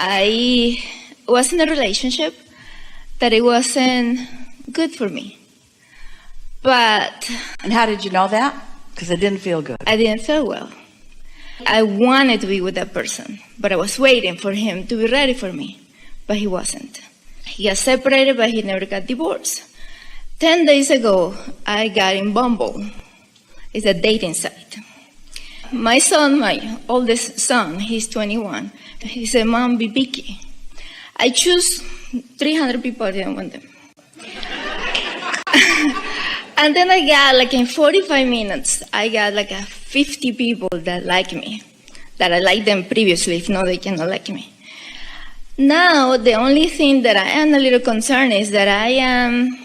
I was in a relationship that it wasn't good for me. But... And how did you know that? Because it didn't feel good. I didn't feel well. I wanted to be with that person, but I was waiting for him to be ready for me, but he wasn't. He got separated, but he never got divorced. 10 days ago, I got in Bumble. It's a dating site. My son, my oldest son, he's 21. He said, Mom, be picky. I choose 300 people, I didn't want them. And then I got, like in 45 minutes, I got like 50 people that like me, that I liked them previously, if not, they cannot like me. Now, the only thing that I am a little concerned is that I am,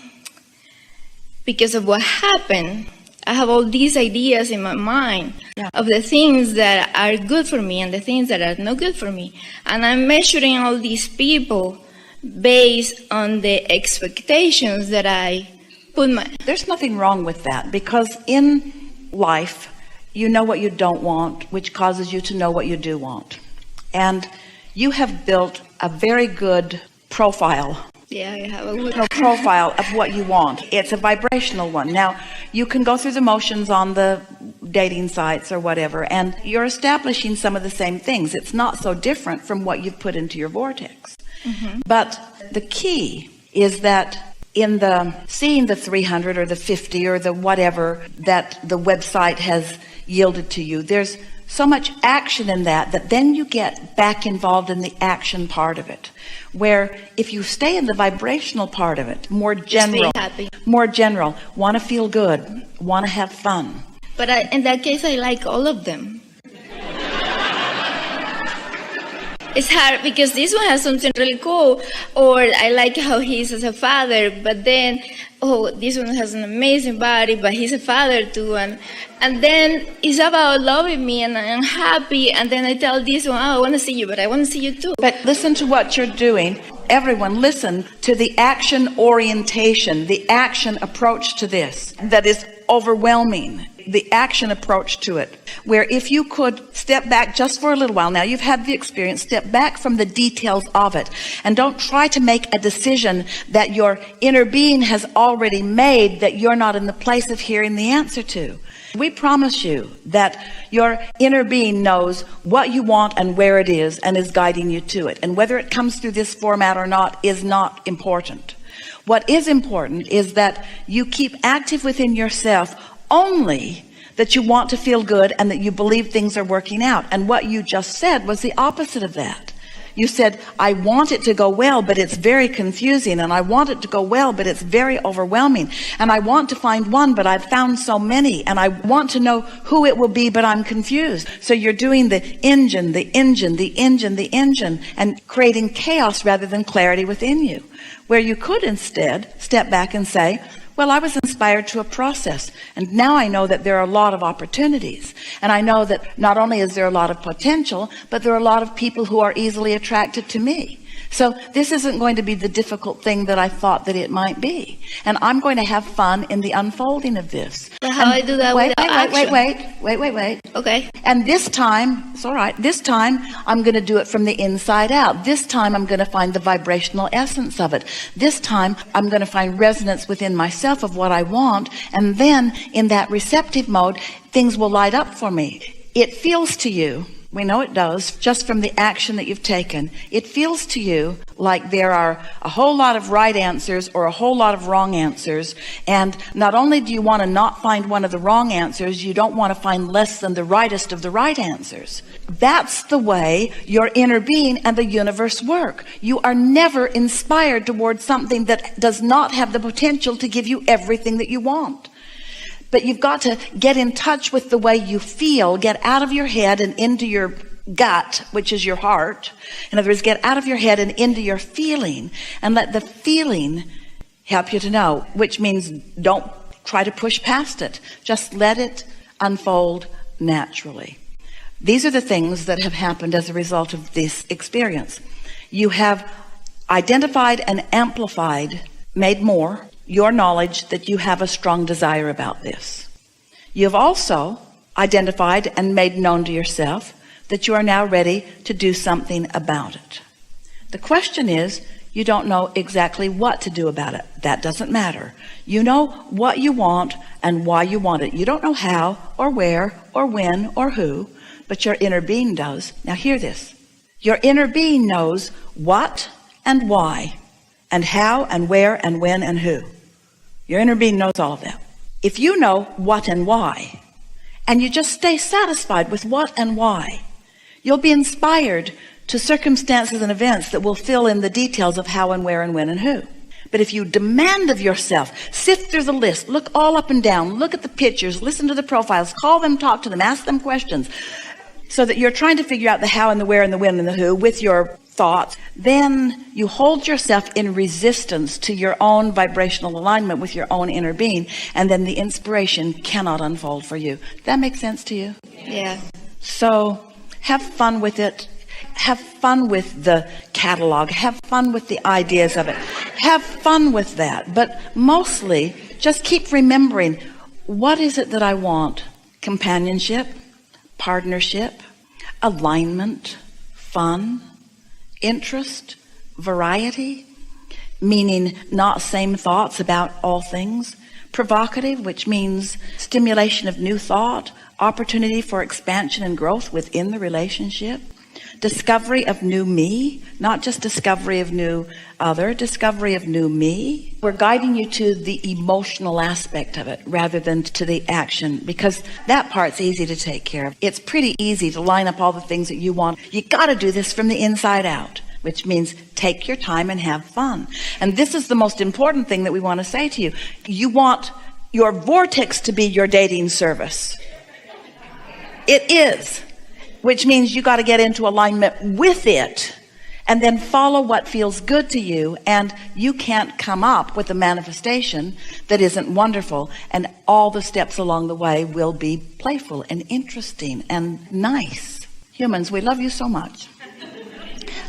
because of what happened, I have all these ideas in my mind of the things that are good for me and the things that are not good for me. And I'm measuring all these people based on the expectations that I put my... There's nothing wrong with that, because in life, you know what you don't want, which causes you to know what you do want. And you have built a very good profile. Yeah, I have a good profile of what you want. It's a vibrational one. Now, you can go through the motions on the dating sites or whatever, and you're establishing some of the same things. It's not so different from what you've put into your vortex. Mm-hmm. But the key is that in the seeing the 300 or the 50 or the whatever that the website has yielded to you, there's so much action in that then you get back involved in the action part of it, where if you stay in the vibrational part of it, more general, want to feel good, want to have fun. But in that case, I like all of them. It's hard because this one has something really cool, or I like how he is as a father, but then, oh, this one has an amazing body, but he's a father too, and then it's about loving me, and I'm happy, and then I tell this one, oh, I want to see you, but I want to see you too. But listen to what you're doing. Everyone, listen to the action orientation, the action approach to this that is overwhelming. The action approach to it, where if you could step back just for a little while, now you've had the experience, step back from the details of it, and don't try to make a decision that your inner being has already made that you're not in the place of hearing the answer to. We promise you that your inner being knows what you want and where it is and is guiding you to it. And whether it comes through this format or not is not important. What is important is that you keep active within yourself only that you want to feel good and that you believe things are working out. And what you just said was the opposite of that. You said, I want it to go well, but it's very confusing, and I want it to go well, but it's very overwhelming, and I want to find one, but I've found so many, and I want to know who it will be, but I'm confused. So you're doing the engine, and creating chaos rather than clarity within you, where you could instead step back and say, well, I was inspired to a process, and now I know that there are a lot of opportunities, and I know that not only is there a lot of potential, but there are a lot of people who are easily attracted to me. So this isn't going to be the difficult thing that I thought that it might be, and I'm going to have fun in the unfolding of this. But how I do that without action? Wait. Okay. And this time, it's all right. This time, I'm going to do it from the inside out. This time, I'm going to find the vibrational essence of it. This time, I'm going to find resonance within myself of what I want. And then, in that receptive mode, things will light up for me. It feels to you, we know it does, just from the action that you've taken, it feels to you like there are a whole lot of right answers or a whole lot of wrong answers. And not only do you want to not find one of the wrong answers, you don't want to find less than the rightest of the right answers. That's the way your inner being and the universe work. You are never inspired towards something that does not have the potential to give you everything that you want. But you've got to get in touch with the way you feel, get out of your head and into your gut, which is your heart. In other words, get out of your head and into your feeling, and let the feeling help you to know, which means don't try to push past it. Just let it unfold naturally. These are the things that have happened as a result of this experience. You have identified and amplified, made more, your knowledge that you have a strong desire about this. You've also identified and made known to yourself that you are now ready to do something about it. The question is, you don't know exactly what to do about it. That doesn't matter. You know what you want and why you want it. You don't know how or where or when or who, but your inner being does. Now hear this. Your inner being knows what and why and how and where and when and who. Your inner being knows all of that. If you know what and why, and you just stay satisfied with what and why, you'll be inspired to circumstances and events that will fill in the details of how and where and when and who. But if you demand of yourself, sift through the list, look all up and down, look at the pictures, listen to the profiles, call them, talk to them, ask them questions, so that you're trying to figure out the how and the where and the when and the who with your thoughts, then you hold yourself in resistance to your own vibrational alignment with your own inner being, and then the inspiration cannot unfold for you. That makes sense to you? Yeah. So have fun with it. Have fun with the catalog. Have fun with the ideas of it. Have fun with that. But mostly, just keep remembering, what is it that I want? Companionship, partnership, alignment, fun, interest, variety, meaning not same thoughts about all things, provocative, which means stimulation of new thought, opportunity for expansion and growth within the relationship, discovery of new me, not just discovery of new other, discovery of new me. We're guiding you to the emotional aspect of it rather than to the action, because that part's easy to take care of. It's pretty easy to line up all the things that you want. You got to do this from the inside out, which means take your time and have fun. And this is the most important thing that we want to say to you. You want your vortex to be your dating service. It is. Which means you got to get into alignment with it and then follow what feels good to you, and you can't come up with a manifestation that isn't wonderful, and all the steps along the way will be playful and interesting and nice. Humans, we love you so much.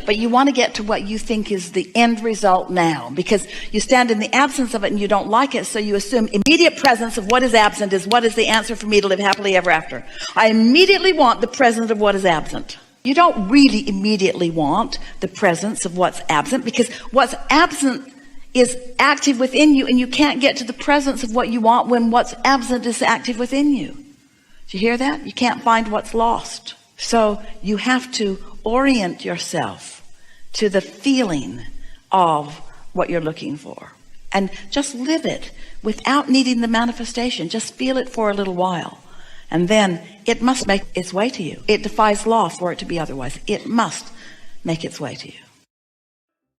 But you want to get to what you think is the end result now, because you stand in the absence of it and you don't like it, so you assume immediate presence of what is absent is what is the answer for me to live happily ever after. I immediately want the presence of what is absent. You don't really immediately want the presence of what's absent, because what's absent is active within you, and you can't get to the presence of what you want when what's absent is active within you. Do you hear that? You can't find what's lost. So you have to orient yourself to the feeling of what you're looking for, and just live it without needing the manifestation. Just feel it for a little while, and then it must make its way to you. It defies law for it to be otherwise. It must make its way to you.